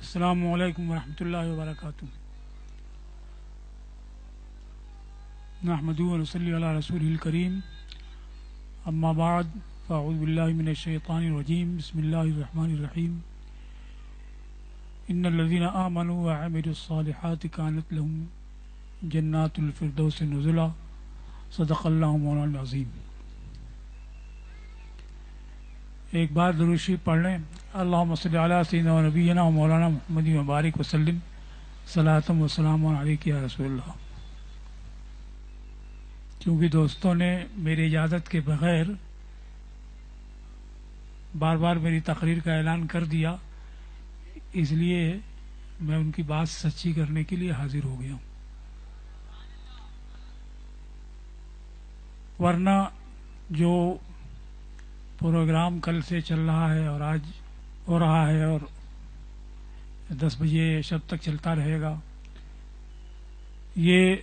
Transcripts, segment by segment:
السلام علیکم ورحمۃ اللہ وبرکاتہ۔ نحمدہ و نصلی علی رسولہ الکریم، اما بعد فاعوذ باللہ من الشیطان الرجیم، بسم اللہ الرحمن الرحیم۔ ان الذین آمنوا وعملوا الصالحات کانت لهم جنات الفردوس نزلا، صدق اللہ مولانا العظیم۔ ایک بار درود شریف پڑھ لیں۔ اللہم صلی علی سیدنا و نبینا و مولانا محمد مبارک وسلم، صلاۃ و سلام علیک یا رسول اللہ۔ کیونکہ دوستوں نے میری اجازت کے بغیر بار بار میری تقریر کا اعلان کر دیا، اس لیے میں ان کی بات سچی کرنے کے لیے حاضر ہو گیا ہوں، ورنہ جو پروگرام کل سے چل رہا ہے اور آج ہو رہا ہے اور 10 بجے شب تک چلتا رہے گا، یہ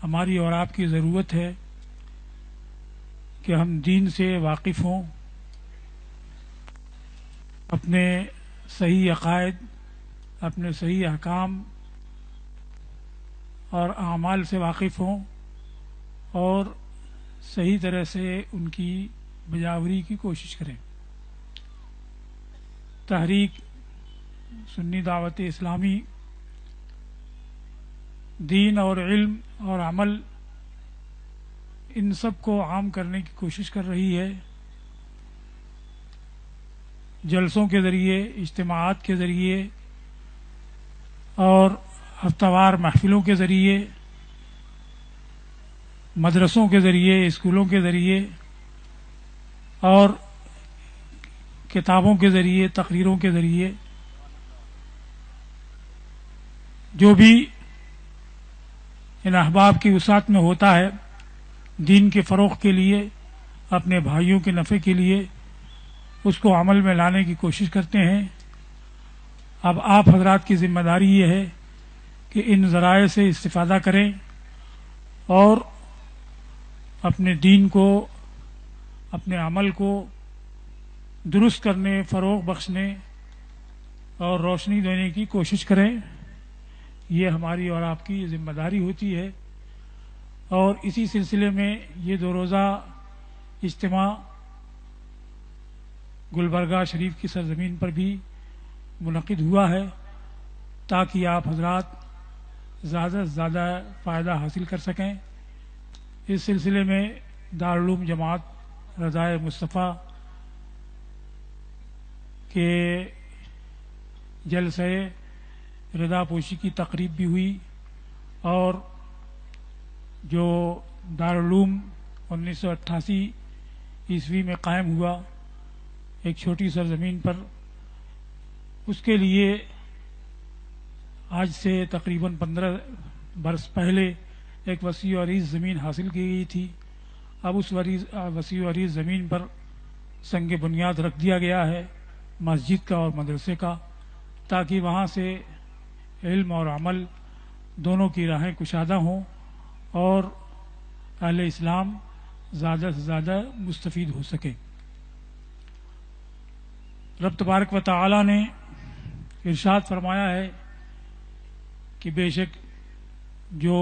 ہماری اور آپ کی ضرورت ہے کہ ہم دین سے واقف ہوں، اپنے صحیح عقائد، اپنے صحیح احکام اور اعمال سے واقف ہوں اور صحیح طرح سے ان کی بجاوری کی کوشش کریں۔ تحریک سنی دعوت اسلامی دین اور علم اور عمل ان سب کو عام کرنے کی کوشش کر رہی ہے، جلسوں کے ذریعے، اجتماعات کے ذریعے اور ہفتہ وار محفلوں کے ذریعے، مدرسوں کے ذریعے، اسکولوں کے ذریعے اور کتابوں کے ذریعے، تقریروں کے ذریعے، جو بھی ان احباب کی وسعت میں ہوتا ہے، دین کے فروغ کے لیے، اپنے بھائیوں کے نفع کے لیے اس کو عمل میں لانے کی کوشش کرتے ہیں۔ اب آپ حضرات کی ذمہ داری یہ ہے کہ ان ذرائع سے استفادہ کریں اور اپنے دین کو، اپنے عمل کو درست کرنے، فروغ بخشنے اور روشنی دینے کی کوشش کریں۔ یہ ہماری اور آپ کی ذمہ داری ہوتی ہے، اور اسی سلسلے میں یہ 2 روزہ اجتماع گلبرگہ شریف کی سرزمین پر بھی منعقد ہوا ہے، تاکہ آپ حضرات زیادہ سے زیادہ فائدہ حاصل کر سکیں۔ اس سلسلے میں دارالعلوم جماعت رضائے مصطفیٰ کے جلسہ رضا پوشی کی تقریب بھی ہوئی، اور جو دارالعلوم 1988 عیسوی میں قائم ہوا ایک چھوٹی سرزمین پر، اس کے لیے آج سے تقریباً 15 برس پہلے ایک وسیع و عریض زمین حاصل کی گئی تھی۔ اب اس وسیع و عریض زمین پر سنگ بنیاد رکھ دیا گیا ہے مسجد کا اور مدرسے کا، تاکہ وہاں سے علم اور عمل دونوں کی راہیں کشادہ ہوں اور اہل اسلام زیادہ سے زیادہ مستفید ہو سکے۔ رب تبارک و تعالی نے ارشاد فرمایا ہے کہ بے شک جو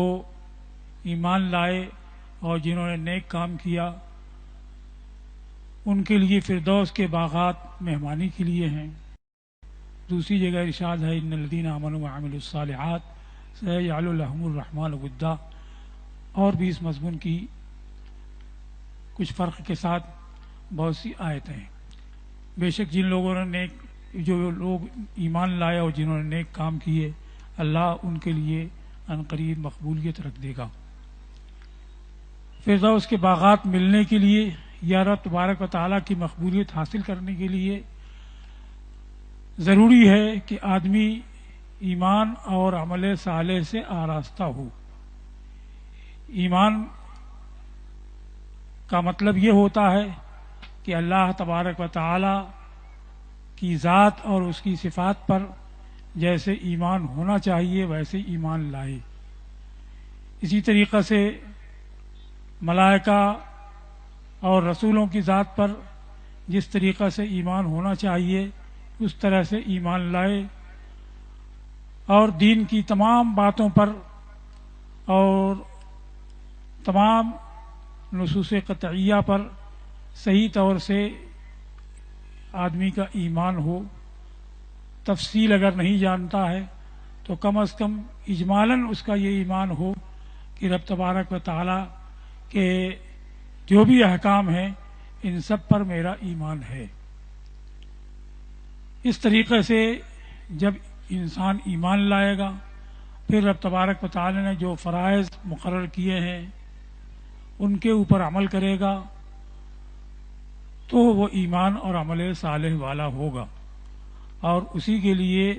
ایمان لائے اور جنہوں نے نیک کام کیا، ان کے لیے فردوس کے باغات مہمانی کے لیے ہیں۔ دوسری جگہ ارشاد ہے ان الذین آمنوا وعملوا الصالحات سیجعل لهم الرحمن ودا، اور بھی اس مضمون کی کچھ فرق کے ساتھ بہت سی آیتیں ہیں۔ بے شک جن لوگوں نے جو لوگ ایمان لائے اور جنہوں نے نیک کام کیے، اللہ ان کے لیے عنقریب مقبولیت رکھ دے گا۔ فردوس کے باغات ملنے کے لیے یا رب تبارک و تعالیٰ کی مقبولیت حاصل کرنے کے لیے ضروری ہے کہ آدمی ایمان اور عمل صالح سے آراستہ ہو۔ ایمان کا مطلب یہ ہوتا ہے کہ اللہ تبارک و تعالی کی ذات اور اس کی صفات پر جیسے ایمان ہونا چاہیے ویسے ایمان لائے۔ اسی طریقے سے ملائکہ اور رسولوں کی ذات پر جس طریقہ سے ایمان ہونا چاہیے اس طرح سے ایمان لائے اور دین کی تمام باتوں پر اور تمام نصوص قطعیہ پر صحیح طور سے آدمی کا ایمان ہو. تفصیل اگر نہیں جانتا ہے تو کم از کم اجمالاً اس کا یہ ایمان ہو کہ رب تبارک و تعالی کے جو بھی احکام ہیں ان سب پر میرا ایمان ہے. اس طریقے سے جب انسان ایمان لائے گا پھر رب تبارک و تعالی نے جو فرائض مقرر کیے ہیں ان کے اوپر عمل کرے گا تو وہ ایمان اور عمل صالح والا ہوگا اور اسی کے لیے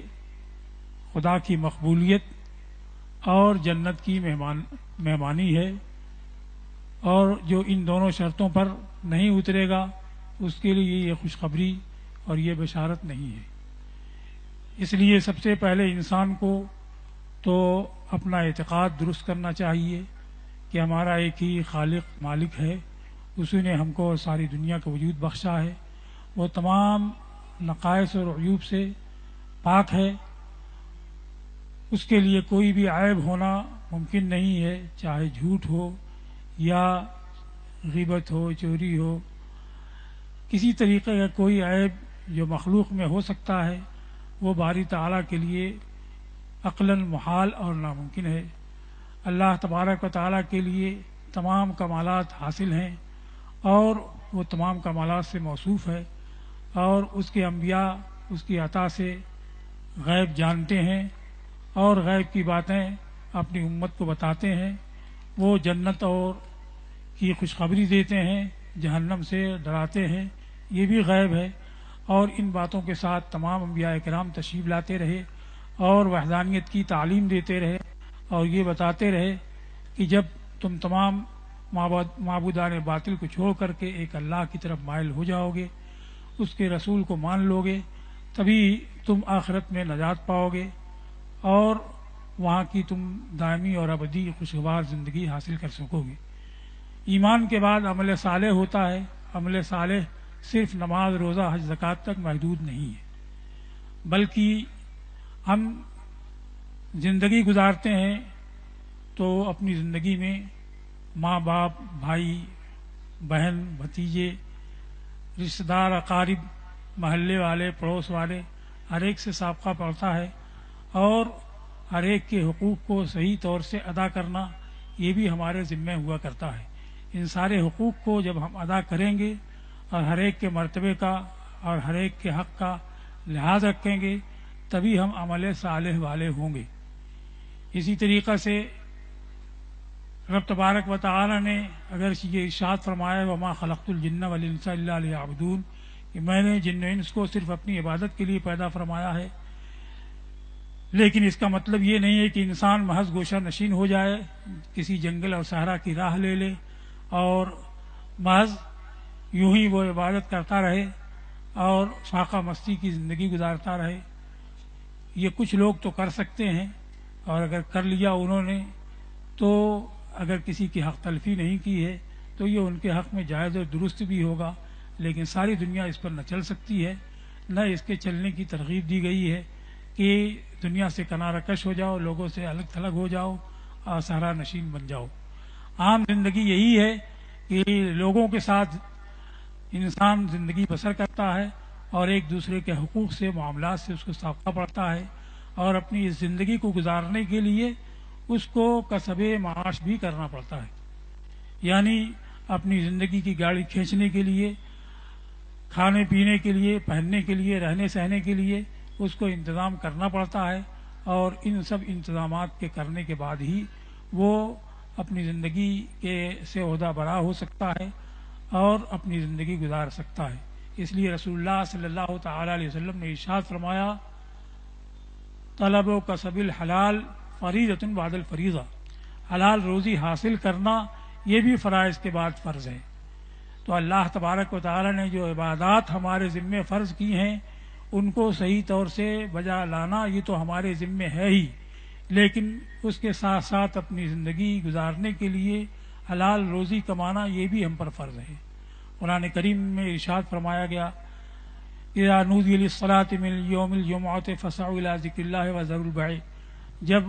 خدا کی مقبولیت اور جنت کی مہمانی ہے. اور جو ان دونوں شرطوں پر نہیں اترے گا اس کے لیے یہ خوشخبری اور یہ بشارت نہیں ہے. اس لیے سب سے پہلے انسان کو تو اپنا اعتقاد درست کرنا چاہیے کہ ہمارا ایک ہی خالق مالک ہے. اسی نے ہم کو ساری دنیا کا وجود بخشا ہے. وہ تمام نقائص اور عیوب سے پاک ہے. اس کے لیے کوئی بھی عیب ہونا ممکن نہیں ہے، چاہے جھوٹ ہو یا غیبت ہو، چوری ہو. کسی طریقے کا کوئی عیب جو مخلوق میں ہو سکتا ہے وہ باری تعالیٰ کے لیے عقلاً محال اور ناممکن ہے. اللہ تبارک و تعالیٰ کے لیے تمام کمالات حاصل ہیں اور وہ تمام کمالات سے موصوف ہے اور اس کے انبیاء اس کی عطا سے غیب جانتے ہیں اور غیب کی باتیں اپنی امت کو بتاتے ہیں. وہ جنت اور کی خوشخبری دیتے ہیں، جہنم سے ڈراتے ہیں، یہ بھی غیب ہے. اور ان باتوں کے ساتھ تمام انبیاء کرام تشریف لاتے رہے اور وحدانیت کی تعلیم دیتے رہے اور یہ بتاتے رہے کہ جب تم تمام معبودان باطل کو چھوڑ کر کے ایک اللہ کی طرف مائل ہو جاؤ گے، اس کے رسول کو مان لو گے، تبھی تم آخرت میں نجات پاؤ گے اور وہاں کی تم دائمی اور ابدی خوشگوار زندگی حاصل کر سکو گے. ایمان کے بعد عمل صالح ہوتا ہے. عمل صالح صرف نماز، روزہ، حج، زکوٰۃ تک محدود نہیں ہے، بلکہ ہم زندگی گزارتے ہیں تو اپنی زندگی میں ماں باپ، بھائی بہن، بھتیجے، رشتہ دار، اقارب، محلے والے، پڑوس والے، ہر ایک سے سابقہ پڑتا ہے اور ہر ایک کے حقوق کو صحیح طور سے ادا کرنا یہ بھی ہمارے ذمہ ہوا کرتا ہے. ان سارے حقوق کو جب ہم ادا کریں گے اور ہر ایک کے مرتبے کا اور ہر ایک کے حق کا لحاظ رکھیں گے تبھی ہم عمل صالح والے ہوں گے. اسی طریقہ سے رب تبارک و تعالی نے اگر یہ ارشاد فرمایا وما خلقت الجن والانس الا لیعبدون کہ میں نے جن و انس کو صرف اپنی عبادت کے لیے پیدا فرمایا ہے، لیکن اس کا مطلب یہ نہیں ہے کہ انسان محض گوشہ نشین ہو جائے، کسی جنگل اور صحرا کی راہ لے لے اور محض یوں ہی وہ عبادت کرتا رہے اور فاقہ مستی کی زندگی گزارتا رہے. یہ کچھ لوگ تو کر سکتے ہیں اور اگر کر لیا انہوں نے تو اگر کسی کی حق تلفی نہیں کی ہے تو یہ ان کے حق میں جائز اور درست بھی ہوگا، لیکن ساری دنیا اس پر نہ چل سکتی ہے، نہ اس کے چلنے کی ترغیب دی گئی ہے کہ دنیا سے کنارہ کش ہو جاؤ، لوگوں سے الگ تھلگ ہو جاؤ اور صحرا نشین بن جاؤ. عام زندگی یہی ہے کہ لوگوں کے ساتھ انسان زندگی بسر کرتا ہے اور ایک دوسرے کے حقوق سے، معاملات سے اس کو سابقہ پڑتا ہے اور اپنی اس زندگی کو گزارنے کے لیے اس کو کسب معاش بھی کرنا پڑتا ہے. یعنی اپنی زندگی کی گاڑی کھینچنے کے لیے، کھانے پینے کے لیے، پہننے کے لیے، رہنے سہنے کے لیے اس کو انتظام کرنا پڑتا ہے اور ان سب انتظامات کے کرنے کے بعد ہی وہ اپنی زندگی کے سے عہدہ برا ہو سکتا ہے اور اپنی زندگی گزار سکتا ہے. اس لیے رسول اللہ صلی اللہ تعالی علیہ وسلم نے ارشاد فرمایا طلب و کسب الحلال فریضۃ بعد الفریضہ، حلال روزی حاصل کرنا یہ بھی فرائض کے بعد فرض ہے. تو اللہ تبارک و تعالی نے جو عبادات ہمارے ذمے فرض کی ہیں ان کو صحیح طور سے بجا لانا یہ تو ہمارے ذمے ہے ہی، لیکن اس کے ساتھ ساتھ اپنی زندگی گزارنے کے لیے حلال روزی کمانا یہ بھی ہم پر فرض ہے. قرآن کریم میں ارشاد فرمایا گیا اذا نودی للصلاۃ من یوم الجمعۃ فاسعوا الی ذکر اللہ وذروا البیع، جب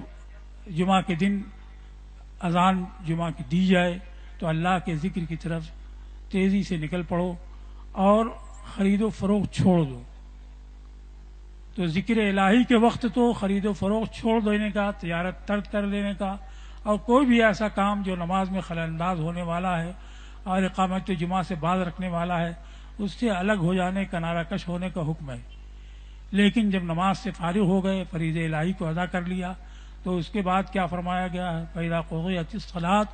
جمعہ کے دن اذان جمعہ کی دی جائے تو اللہ کے ذکر کی طرف تیزی سے نکل پڑو اور خرید و فروخت چھوڑ دو۔ تو ذکر الہی کے وقت تو خرید و فروخت چھوڑ دینے کا، تجارت ترک کر دینے کا، اور کوئی بھی ایسا کام جو نماز میں خلل انداز ہونے والا ہے اور اقامت جمعہ سے باز رکھنے والا ہے، اس سے الگ ہو جانے، کنارہ کش ہونے کا حکم ہے۔ لیکن جب نماز سے فارغ ہو گئے، فرض الہی کو ادا کر لیا، تو اس کے بعد کیا فرمایا گیا ہے؟ فَإِذَا قُضِيَتِ الصَّلَاةُ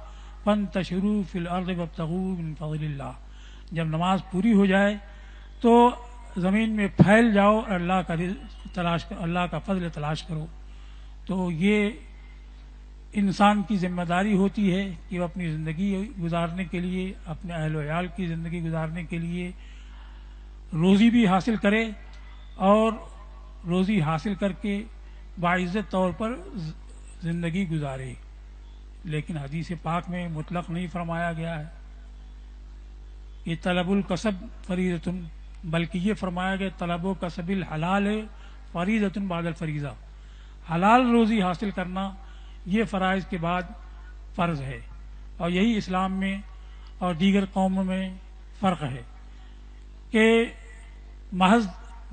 فَانتَشِرُوا فِي الْأَرْضِ وَابْتَغُوا مِن فَضْلِ اللَّهِ، جب نماز پوری ہو جائے تو زمین میں پھیل جاؤ اور اللہ کا رزق تلاش کرو، اللہ کا فضل تلاش کرو۔ تو یہ انسان کی ذمہ داری ہوتی ہے کہ وہ اپنی زندگی گزارنے کے لیے، اپنے اہل و عیال کی زندگی گزارنے کے لیے روزی بھی حاصل کرے، اور روزی حاصل کر کے باعزت طور پر زندگی گزارے۔ لیکن حدیث پاک میں مطلق نہیں فرمایا گیا ہے کہ طلب الکسب فریضۃ، بلکہ یہ فرمایا گیا طلب و کسب الحلال فریضۃ بعد الفریضہ، حلال روزی حاصل کرنا یہ فرائض کے بعد فرض ہے۔ اور یہی اسلام میں اور دیگر قوموں میں فرق ہے کہ محض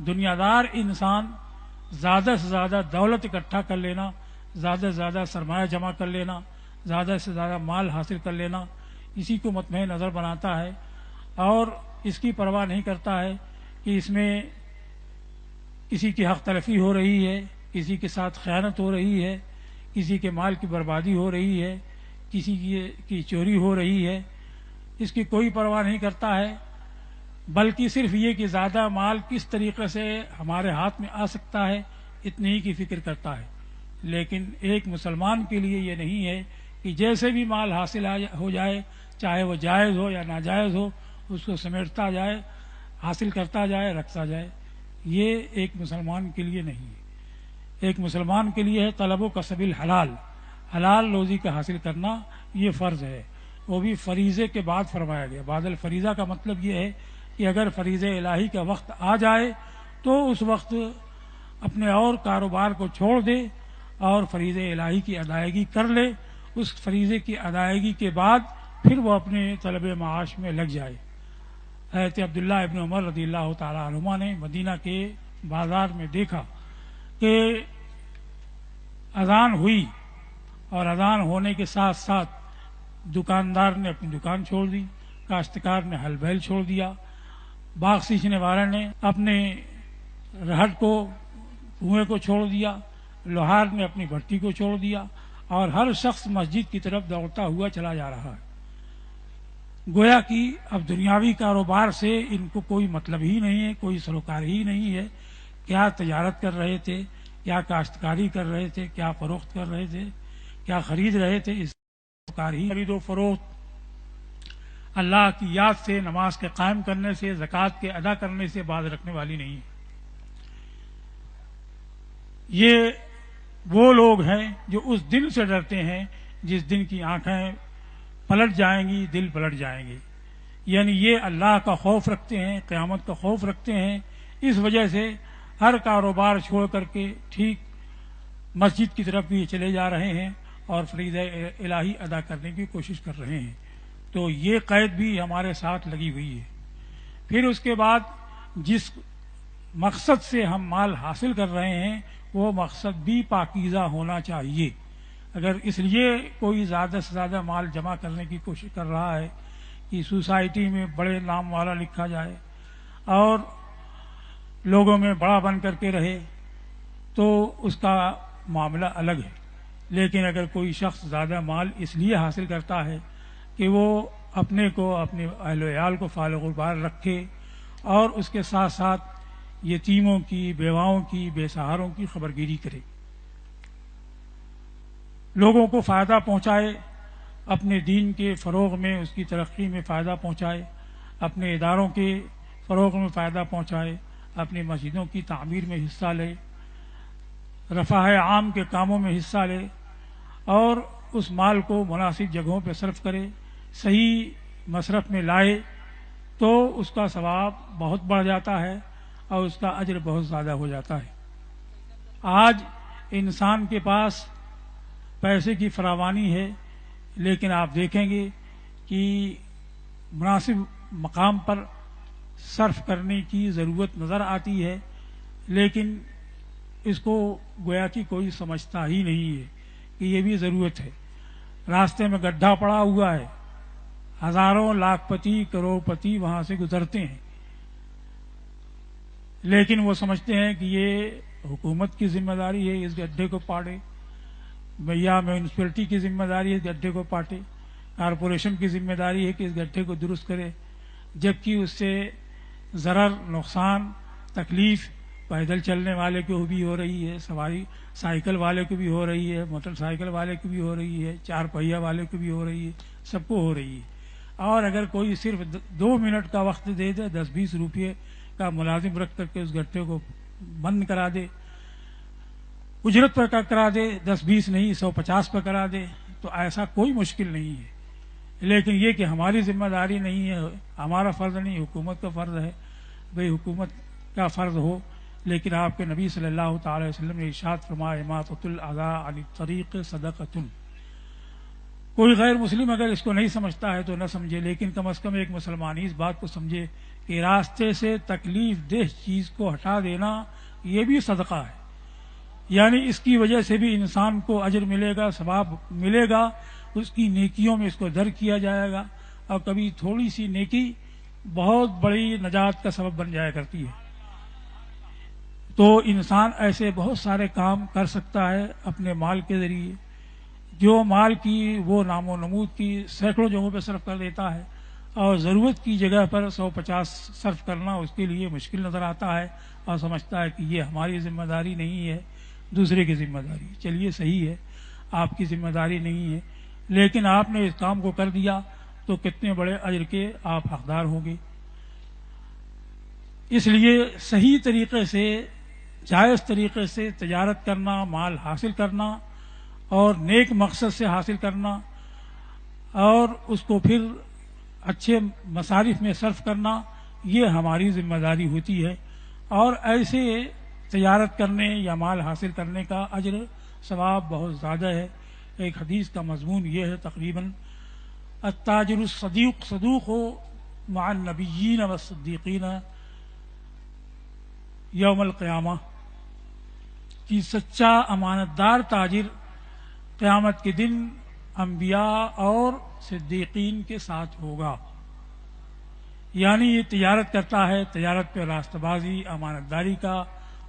دنیا دار انسان زیادہ سے زیادہ دولت اکٹھا کر لینا، زیادہ سے زیادہ سرمایہ جمع کر لینا، زیادہ سے زیادہ مال حاصل کر لینا، اسی کو مطمع نظر بناتا ہے، اور اس کی پرواہ نہیں کرتا ہے کہ اس میں کسی کی حق تلفی ہو رہی ہے، کسی کے ساتھ خیانت ہو رہی ہے، کسی کے مال کی بربادی ہو رہی ہے، کسی کی چوری ہو رہی ہے، اس کی کوئی پرواہ نہیں کرتا ہے، بلکہ صرف یہ کہ زیادہ مال کس طریقے سے ہمارے ہاتھ میں آ سکتا ہے، اتنی ہی کی فکر کرتا ہے۔ لیکن ایک مسلمان کے لیے یہ نہیں ہے کہ جیسے بھی مال حاصل ہو جائے، چاہے وہ جائز ہو یا ناجائز ہو، اس کو سمیٹتا جائے، حاصل کرتا جائے، رکھتا جائے۔ یہ ایک مسلمان کے لیے نہیں ہے۔ ایک مسلمان کے لیے ہے طلب و کسب الحلال، حلال روزی کا حاصل کرنا، یہ فرض ہے، وہ بھی فریضے کے بعد فرمایا گیا۔ بعد الفریضہ کا مطلب یہ ہے کہ اگر فریض الہی کا وقت آ جائے تو اس وقت اپنے اور کاروبار کو چھوڑ دے اور فریض الہی کی ادائیگی کر لے، اس فریضے کی ادائیگی کے بعد پھر وہ اپنے طلب معاش میں لگ جائے۔ حضرت عبداللہ ابن عمر رضی اللہ تعالی عنہما نے مدینہ کے بازار میں دیکھا کہ اذان ہوئی، اور اذان ہونے کے ساتھ ساتھ دکاندار نے اپنی دکان چھوڑ دی، کاشتکار نے ہل بیل چھوڑ دیا، باغ سینچنے والا نے اپنے رہٹ کو، کنویں کو چھوڑ دیا، لوہار نے اپنی بھٹی کو چھوڑ دیا، اور ہر شخص مسجد کی طرف دوڑتا ہوا چلا جا رہا ہے۔ گویا کہ اب دنیاوی کاروبار سے ان کو کوئی مطلب ہی نہیں ہے، کوئی سروکار ہی نہیں ہے۔ کیا تجارت کر رہے تھے، کیا کاشتکاری کر رہے تھے، کیا فروخت کر رہے تھے، کیا خرید رہے تھے، اس سروکار ہی خرید و فروخت اللہ کی یاد سے، نماز کے قائم کرنے سے، زکوٰۃ کے ادا کرنے سے باز رکھنے والی نہیں ہے۔ یہ وہ لوگ ہیں جو اس دن سے ڈرتے ہیں جس دن کی آنکھیں پلٹ جائیں گی، دل پلٹ جائیں گے، یعنی یہ اللہ کا خوف رکھتے ہیں، قیامت کا خوف رکھتے ہیں، اس وجہ سے ہر کاروبار چھوڑ کر کے ٹھیک مسجد کی طرف بھی چلے جا رہے ہیں اور فریضہ الہی ادا کرنے کی کوشش کر رہے ہیں۔ تو یہ قید بھی ہمارے ساتھ لگی ہوئی ہے۔ پھر اس کے بعد جس مقصد سے ہم مال حاصل کر رہے ہیں وہ مقصد بھی پاکیزہ ہونا چاہیے۔ اگر اس لیے کوئی زیادہ سے زیادہ مال جمع کرنے کی کوشش کر رہا ہے کہ سوسائٹی میں بڑے نام والا لکھا جائے اور لوگوں میں بڑا بن کر کے رہے، تو اس کا معاملہ الگ ہے۔ لیکن اگر کوئی شخص زیادہ مال اس لیے حاصل کرتا ہے کہ وہ اپنے کو، اپنے اہل و عیال کو فارغ البال رکھے اور اس کے ساتھ ساتھ یتیموں کی، بیواؤں کی، بے سہاروں کی خبرگیری کرے، لوگوں کو فائدہ پہنچائے، اپنے دین کے فروغ میں، اس کی ترقی میں فائدہ پہنچائے، اپنے اداروں کے فروغ میں فائدہ پہنچائے، اپنی مسجدوں کی تعمیر میں حصہ لے، رفاہ عام کے کاموں میں حصہ لے، اور اس مال کو مناسب جگہوں پہ صرف کرے، صحیح مصرف میں لائے، تو اس کا ثواب بہت بڑھ جاتا ہے اور اس کا اجر بہت زیادہ ہو جاتا ہے۔ آج انسان کے پاس پیسے کی فراوانی ہے، لیکن آپ دیکھیں گے کہ مناسب مقام پر صرف کرنے کی ضرورت نظر آتی ہے، لیکن اس کو گویا کہ کوئی سمجھتا ہی نہیں ہے کہ یہ بھی ضرورت ہے۔ راستے میں گڈھا پڑا ہوا ہے، ہزاروں لاکھ پتی کروڑ پتی وہاں سے گزرتے ہیں، لیکن وہ سمجھتے ہیں کہ یہ حکومت کی ذمہ داری ہے اس گڈھے کو پاٹے، یا میونسپلٹی کی ذمہ داری ہے اس گڈھے کو پاٹے، کارپوریشن کی ذمہ داری ہے کہ اس گڈھے کو درست کرے، جبکہ اس سے ضرر، نقصان، تکلیف پیدل چلنے والے کو بھی ہو رہی ہے، سواری سائیکل والے کو بھی ہو رہی ہے، موٹر سائیکل والے کو بھی ہو رہی ہے، چار پہیا والے کو بھی ہو رہی ہے، سب کو ہو رہی ہے۔ اور اگر کوئی صرف 2 منٹ کا وقت دے دے، 10-20 روپئے کا ملازم رکھ کر کے اس گڈھے کو بند کرا دے، اجرت پر کرا دے، 10-20 نہیں 150 پر کرا دے، تو ایسا کوئی مشکل نہیں ہے۔ لیکن یہ کہ ہماری ذمہ داری نہیں ہے، ہمارا فرض نہیں، حکومت کا فرض ہے، بھئی حکومت کا فرض ہو، لیکن آپ کے نبی صلی اللہ تعالی وسلم نے ارشاد فرمایا اماطۃ الاذی عن الطریق صدقۃ۔ کوئی غیر مسلم اگر اس کو نہیں سمجھتا ہے تو نہ سمجھے، لیکن کم از کم ایک مسلمان اس بات کو سمجھے کہ راستے سے تکلیف دہ چیز کو ہٹا دینا یہ بھی صدقہ ہے، یعنی اس کی وجہ سے بھی انسان کو اجر ملے گا، ثواب ملے گا، اس کی نیکیوں میں اس کو در کیا جائے گا، اور کبھی تھوڑی سی نیکی بہت بڑی نجات کا سبب بن جایا کرتی ہے۔ تو انسان ایسے بہت سارے کام کر سکتا ہے اپنے مال کے ذریعے، جو مال کی وہ نام و نمود کی سینکڑوں جگہوں پہ صرف کر دیتا ہے، اور ضرورت کی جگہ پر 150 صرف کرنا اس کے لیے مشکل نظر آتا ہے، اور سمجھتا ہے کہ یہ ہماری ذمہ داری نہیں ہے، دوسرے کی ذمہ داری۔ چلیے صحیح ہے، آپ کی ذمہ داری نہیں ہے، لیکن آپ نے اس کام کو کر دیا تو کتنے بڑے اجر کے آپ حقدار ہوں گے۔ اس لیے صحیح طریقے سے، جائز طریقے سے تجارت کرنا، مال حاصل کرنا، اور نیک مقصد سے حاصل کرنا، اور اس کو پھر اچھے مصارف میں صرف کرنا، یہ ہماری ذمہ داری ہوتی ہے۔ اور ایسے تجارت کرنے یا مال حاصل کرنے کا اجر ثواب بہت زیادہ ہے۔ ایک حدیث کا مضمون یہ ہے تقریباً التاجر الصدیق صدوق مع النبیین والصدیقین یوم القیامہ، کہ سچا امانت دار تاجر قیامت کے دن انبیاء اور صدیقین کے ساتھ ہوگا۔ یعنی یہ تجارت کرتا ہے، تجارت پہ راستہ بازی، امانت داری کا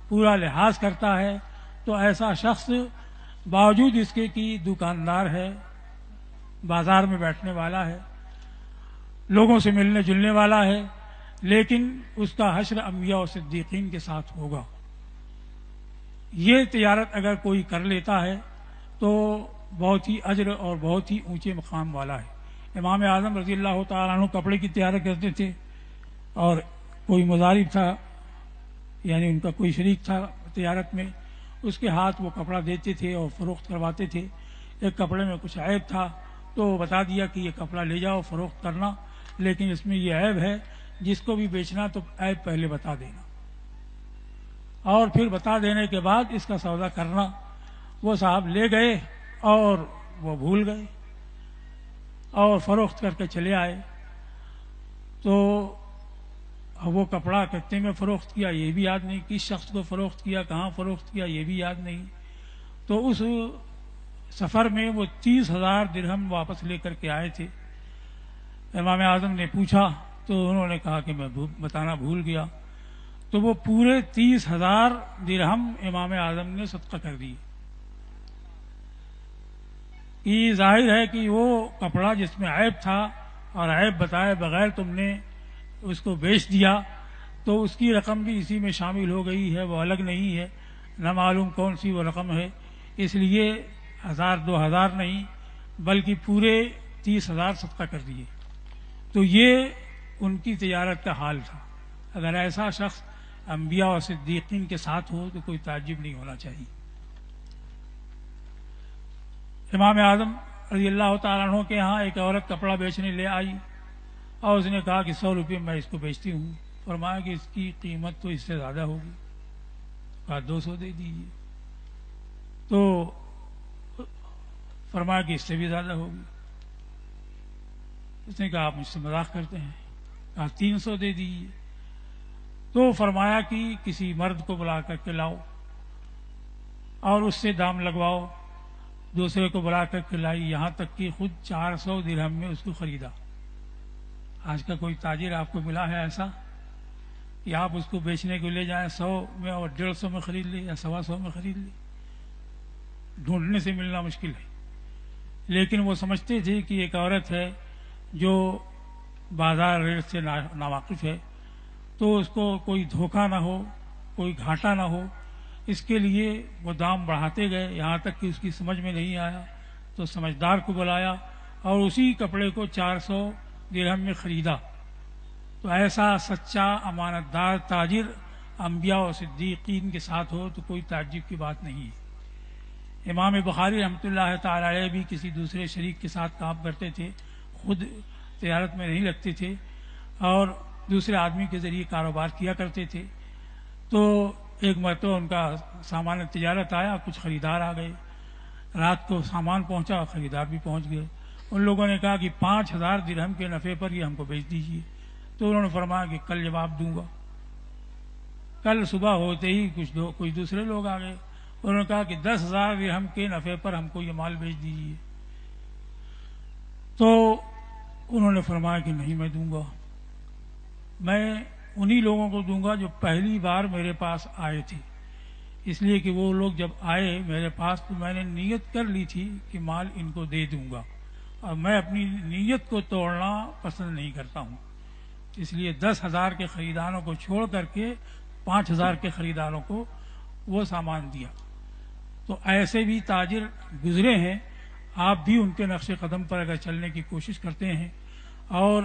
پورا لحاظ کرتا ہے، تو ایسا شخص باوجود اس کے کہ دکاندار ہے، بازار میں بیٹھنے والا ہے، لوگوں سے ملنے جلنے والا ہے، لیکن اس کا حشر انبیاء اور صدیقین کے ساتھ ہوگا۔ یہ تجارت اگر کوئی کر لیتا ہے تو بہت ہی اجر اور بہت ہی اونچے مقام والا ہے۔ امام اعظم رضی اللہ تعالیٰ عنہ کپڑے کی تجارت کرتے تھے، اور کوئی مضارب تھا، یعنی ان کا کوئی شریک تھا تجارت میں، اس کے ہاتھ وہ کپڑا دیتے تھے اور فروخت کرواتے تھے۔ ایک کپڑے میں کچھ عیب تھا تو وہ بتا دیا کہ یہ کپڑا لے جاؤ فروخت کرنا، لیکن اس میں یہ عیب ہے، جس کو بھی بیچنا تو عیب پہلے بتا دینا، اور پھر بتا دینے کے بعد اس کا سودا کرنا۔ وہ صاحب لے گئے اور وہ بھول گئے اور فروخت کر کے چلے آئے، تو وہ کپڑا کتنے میں فروخت کیا یہ بھی یاد نہیں، کس شخص کو فروخت کیا، کہاں فروخت کیا یہ بھی یاد نہیں۔ تو اس سفر میں وہ 30,000 درہم واپس لے کر کے آئے تھے۔ امام اعظم نے پوچھا تو انہوں نے کہا کہ میں بتانا بھول گیا۔ تو وہ پورے 30,000 درہم امام اعظم نے صدقہ کر دی۔ یہ ظاہر ہے کہ وہ کپڑا جس میں عیب تھا اور عیب بتائے بغیر تم نے اس کو بیچ دیا، تو اس کی رقم بھی اسی میں شامل ہو گئی ہے، وہ الگ نہیں ہے، نہ معلوم کون سی وہ رقم ہے۔ اس لیے 1,000-2,000 نہیں بلکہ پورے 30,000 صدقہ کر دیے۔ تو یہ ان کی تجارت کا حال تھا۔ اگر ایسا شخص انبیاء اور صدیقین کے ساتھ ہو تو کوئی تعجب نہیں ہونا چاہیے۔ امام اعظم رضی اللہ تعالیٰ عنہ کے ہاں ایک عورت کپڑا بیچنے لے آئی، اور اس نے کہا کہ 100 روپے میں اس کو بیچتی ہوں، فرمایا کہ اس کی قیمت تو اس سے زیادہ ہوگی، کہا 200 دے دیجیے، تو فرمایا کہ اس سے بھی زیادہ ہوگی، اس نے کہا آپ مجھ سے مذاق کرتے ہیں، کہا 300 دے دیجیے، تو فرمایا کہ کسی مرد کو بلا کر کے لاؤ اور اس سے دام لگواؤ، دوسرے کو بلا کر کے لائی، یہاں تک کہ خود 400 درہم میں اس کو خریدا۔ آج کا کوئی تاجر آپ کو ملا ہے ایسا کہ آپ اس کو بیچنے کو لے جائیں 100 میں اور 150 میں خرید لیں یا 125 میں خرید لیں؟ ڈھونڈنے سے ملنا مشکل ہے۔ لیکن وہ سمجھتے تھے کہ ایک عورت ہے جو بازار ریٹ سے ناواقف ہے، تو اس کو کوئی دھوکہ نہ ہو، کوئی گھاٹا نہ ہو، اس کے لیے وہ دام بڑھاتے گئے، یہاں تک کہ اس کی سمجھ میں نہیں آیا تو سمجھدار کو بلایا اور اسی کپڑے کو 400 درہم میں خریدا۔ تو ایسا سچا امانت دار تاجر انبیاء و صدیقین کے ساتھ ہو تو کوئی تعجب کی بات نہیں ہے۔ امام بخاری رحمۃ اللہ تعالی علیہ بھی کسی دوسرے شریک کے ساتھ کام کرتے تھے، خود تجارت میں نہیں لگتے تھے اور دوسرے آدمی کے ذریعے کاروبار کیا کرتے تھے۔ تو ایک مرتبہ ان کا سامان تجارت آیا، کچھ خریدار آ گئے، رات کو سامان پہنچا، خریدار بھی پہنچ گئے۔ ان لوگوں نے کہا کہ 5000 درہم کے نفع پر یہ ہم کو بیچ دیجیے، تو انہوں نے فرمایا کہ کل جواب دوں گا۔ کل صبح ہوتے ہی کچھ دوسرے لوگ آ گئے، انہوں نے کہا کہ 10,000 درہم کے نفع پر ہم کو یہ مال بیچ دیجیے، تو انہوں نے فرمایا کہ نہیں میں دوں گا، میں انہی لوگوں کو دوں گا جو پہلی بار میرے پاس آئے تھے، اس لیے کہ وہ لوگ جب آئے میرے پاس تو میں نے نیت کر لی تھی کہ مال ان کو دے دوں گا، اور میں اپنی نیت کو توڑنا پسند نہیں کرتا ہوں، اس لیے 10,000 کے خریداروں کو چھوڑ کر کے 5,000 کے خریداروں کو وہ سامان دیا۔ تو ایسے بھی تاجر گزرے ہیں، آپ بھی ان کے نقش قدم پر اگر چلنے کی کوشش کرتے ہیں اور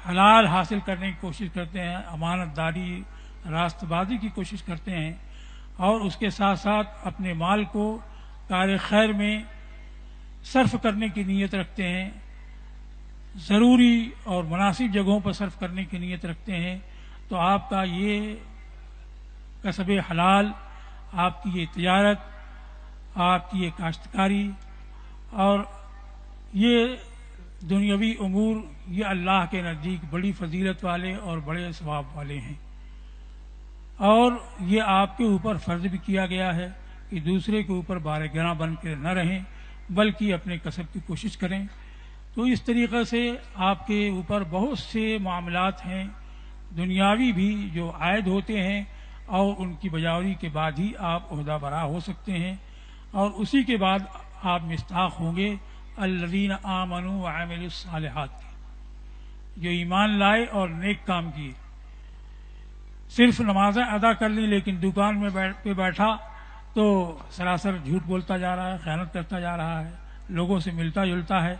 حلال حاصل کرنے کی کوشش کرتے ہیں، امانت داری راست بازی کی کوشش کرتے ہیں اور اس کے ساتھ ساتھ اپنے مال کو کار خیر میں صرف کرنے کی نیت رکھتے ہیں، ضروری اور مناسب جگہوں پر صرف کرنے کی نیت رکھتے ہیں، تو آپ کا یہ کسب حلال، آپ کی یہ تجارت، آپ کی یہ کاشتکاری اور یہ دنیاوی امور، یہ اللہ کے نزدیک بڑی فضیلت والے اور بڑے ثواب والے ہیں، اور یہ آپ کے اوپر فرض بھی کیا گیا ہے کہ دوسرے کے اوپر بار گراں بن کے نہ رہیں بلکہ اپنے کسب کی کوشش کریں۔ تو اس طریقے سے آپ کے اوپر بہت سے معاملات ہیں دنیاوی بھی جو عائد ہوتے ہیں، اور ان کی بجاوری کے بعد ہی آپ عہدہ برا ہو سکتے ہیں، اور اسی کے بعد آپ مستحق ہوں گے الذین آمنوا وعملوا الصالحات کی، جو ایمان لائے اور نیک کام کیے۔ صرف نمازیں ادا کر لی لیکن دکان میں پہ بیٹھا تو سراسر جھوٹ بولتا جا رہا ہے، خیانت کرتا جا رہا ہے، لوگوں سے ملتا جلتا ہے،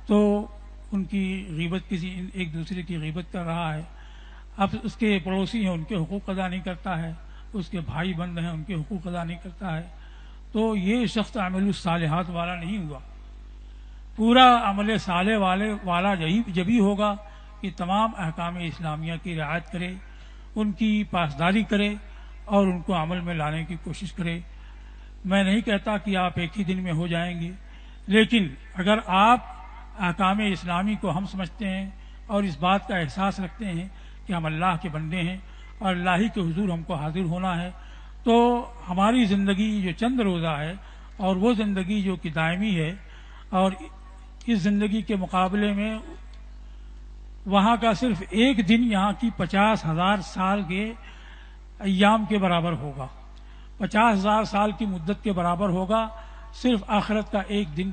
تو ان کی غیبت، کسی ایک دوسرے کی غیبت کر رہا ہے، اب اس کے پڑوسی ہیں ان کے حقوق ادا نہیں کرتا ہے، اس کے بھائی بند ہیں ان کے حقوق ادا نہیں کرتا ہے، تو یہ شخص عمل الصالحات والا نہیں ہوا۔ پورا عمل صالح والا جبھی ہوگا کہ تمام احکام اسلامیہ کی رعایت کرے، ان کی پاسداری کرے اور ان کو عمل میں لانے کی کوشش کرے۔ میں نہیں کہتا کہ آپ ایک ہی دن میں ہو جائیں گے، لیکن اگر آپ احکام اسلامی کو ہم سمجھتے ہیں اور اس بات کا احساس رکھتے ہیں کہ ہم اللہ کے بندے ہیں اور اللہ ہی کے حضور ہم کو حاضر ہونا ہے، تو ہماری زندگی جو چند روزہ ہے اور وہ زندگی جو کہ دائمی ہے، اور اس زندگی کے مقابلے میں وہاں کا صرف ایک دن یہاں کی 50,000 سال کے ایام کے برابر ہوگا، 50,000 سال کی مدت کے برابر ہوگا صرف آخرت کا ایک دن۔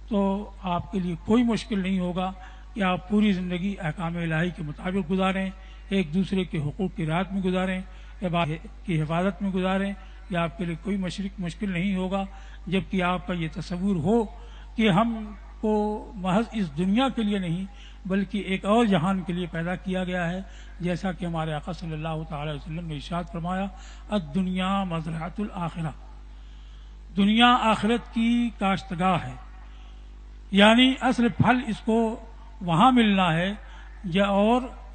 تو آپ کے لیے کوئی مشکل نہیں ہوگا کہ آپ پوری زندگی احکام الہی کے مطابق گزاریں، ایک دوسرے کے حقوق کی رعایت میں گزاریں، عبادت کی حفاظت میں گزاریں، یہ آپ کے لیے کوئی مشکل نہیں ہوگا، جبکہ آپ کا یہ تصور ہو کہ ہم کو محض اس دنیا کے لیے نہیں بلکہ ایک اور جہان کے لیے پیدا کیا گیا ہے، جیسا کہ ہمارے آقا صلی اللہ تعالی وسلم نے ارشاد فرمایا الدنیا مزرعۃ الآخرہ، دنیا آخرت کی کاشتگاہ ہے، یعنی اصل پھل اس کو وہاں ملنا ہے، اور